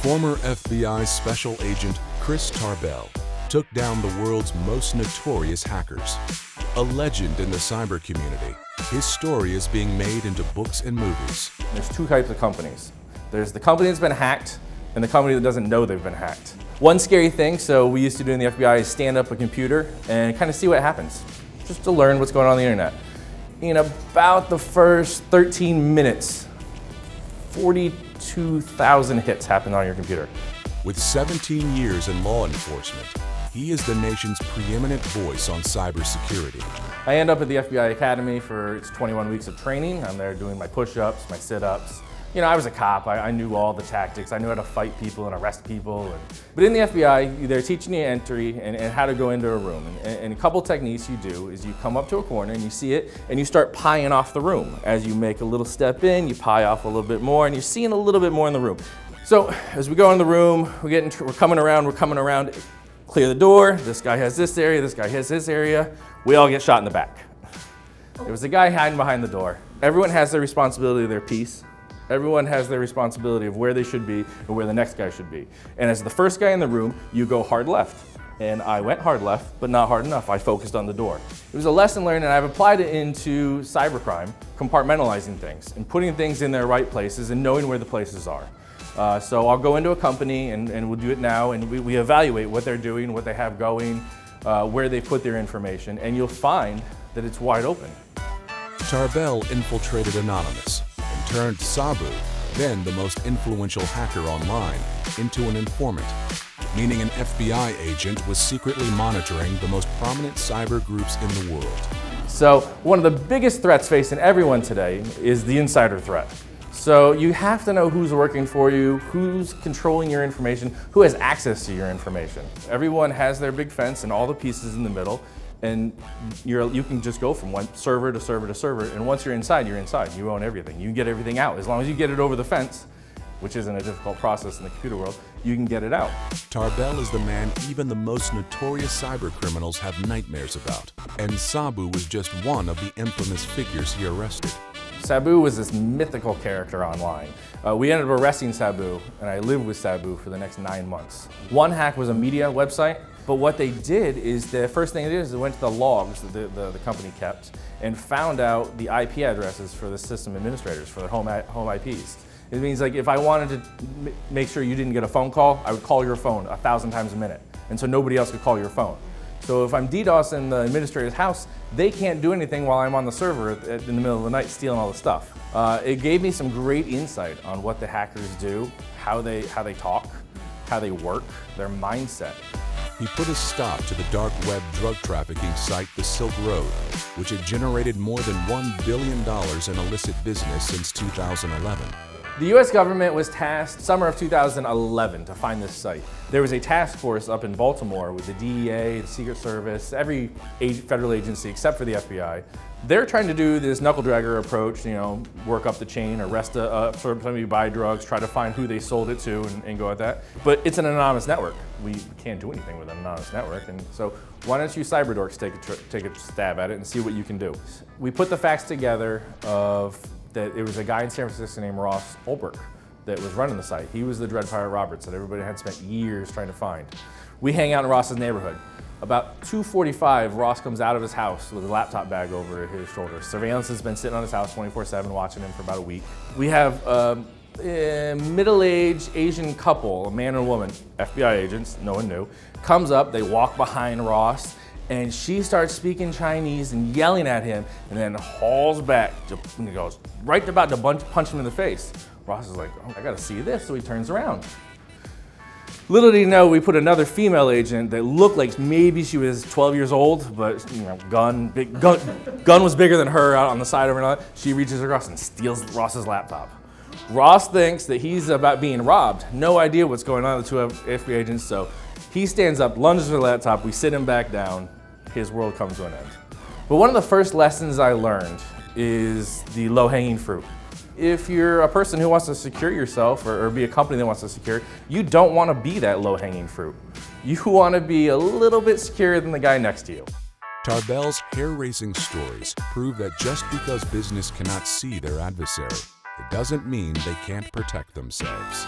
Former FBI Special Agent Chris Tarbell took down the world's most notorious hackers. A legend in the cyber community, his story is being made into books and movies. There's two types of companies. There's the company that's been hacked and the company that doesn't know they've been hacked. One scary thing, so we used to do in the FBI, is stand up a computer and kind of see what happens, just to learn what's going on the internet. In about the first 13 minutes, 42,000 hits happened on your computer. With 17 years in law enforcement, he is the nation's preeminent voice on cybersecurity. I end up at the FBI Academy for its 21 weeks of training. I'm there doing my push-ups, my sit-ups. You know, I was a cop. I knew all the tactics. I knew how to fight people and arrest people. But in the FBI, they're teaching you entry and how to go into a room. And a couple techniques you do is you come up to a corner and you see it and you start pieing off the room. As you make a little step in, you pie off a little bit more and you're seeing a little bit more in the room. So as we go in the room, we're coming around, clear the door. This guy has this area, this guy has this area. We all get shot in the back. There was a guy hiding behind the door. Everyone has their responsibility of their piece. Everyone has their responsibility of where they should be and where the next guy should be. And as the first guy in the room, you go hard left. And I went hard left, but not hard enough. I focused on the door. It was a lesson learned, and I've applied it into cybercrime, compartmentalizing things and putting things in their right places and knowing where the places are. So I'll go into a company, and we'll do it now, and we evaluate what they're doing, what they have going, where they put their information, and you'll find that it's wide open. Tarbell infiltrated Anonymous and turned Sabu, then the most influential hacker online, into an informant, meaning an FBI agent was secretly monitoring the most prominent cyber groups in the world. So one of the biggest threats facing everyone today is the insider threat. So you have to know who's working for you, who's controlling your information, who has access to your information. Everyone has their big fence and all the pieces in the middle, and you can just go from one server to server to server, and once you're inside, you're inside. You own everything. You can get everything out. As long as you get it over the fence, which isn't a difficult process in the computer world, you can get it out. Tarbell is the man even the most notorious cyber criminals have nightmares about, and Sabu was just one of the infamous figures he arrested. Sabu was this mythical character online. We ended up arresting Sabu, and I lived with Sabu for the next 9 months. One hack was a media website, but what they did is the first thing they did is they went to the logs that the company kept and found out the IP addresses for the system administrators for their home IPs. It means, like, if I wanted to make sure you didn't get a phone call, I would call your phone 1,000 times a minute, and so nobody else could call your phone. So if I'm DDoS in the administrator's house, they can't do anything while I'm on the server in the middle of the night stealing all the stuff. It gave me some great insight on what the hackers do, how they talk, how they work, their mindset. He put a stop to the dark web drug trafficking site The Silk Road, which had generated more than $1 billion in illicit business since 2011. The U.S. government was tasked summer of 2011 to find this site. There was a task force up in Baltimore with the DEA, the Secret Service, every federal agency except for the FBI. They're trying to do this knuckle dragger approach, you know, work up the chain, arrest somebody buy drugs, try to find who they sold it to and go at that. But it's an anonymous network. We can't do anything with an anonymous network, and so why don't you cyber dorks take a stab at it and see what you can do. We put the facts together of that it was a guy in San Francisco named Ross Ulbricht that was running the site. He was the Dread Pirate Roberts that everybody had spent years trying to find. We hang out in Ross's neighborhood. About 2:45, Ross comes out of his house with a laptop bag over his shoulder. Surveillance has been sitting on his house 24/7 watching him for about a week. We have a middle-aged Asian couple, a man and a woman, FBI agents, no one knew, comes up, they walk behind Ross, and she starts speaking Chinese and yelling at him, and then hauls back and goes right about to punch him in the face. Ross is like, oh, I gotta see this, so he turns around. Little did he know, we put another female agent that looked like maybe she was 12 years old, but you know, gun was bigger than her out on the side of her. She reaches across and steals Ross's laptop. Ross thinks that he's about being robbed. No idea what's going on with the two FBI agents, so he stands up, lunges for the laptop, we sit him back down, his world comes to an end. But one of the first lessons I learned is the low-hanging fruit. If you're a person who wants to secure yourself or be a company that wants to secure, you don't want to be that low-hanging fruit. You want to be a little bit secure than the guy next to you. Tarbell's hair-raising stories prove that just because business cannot see their adversary, it doesn't mean they can't protect themselves.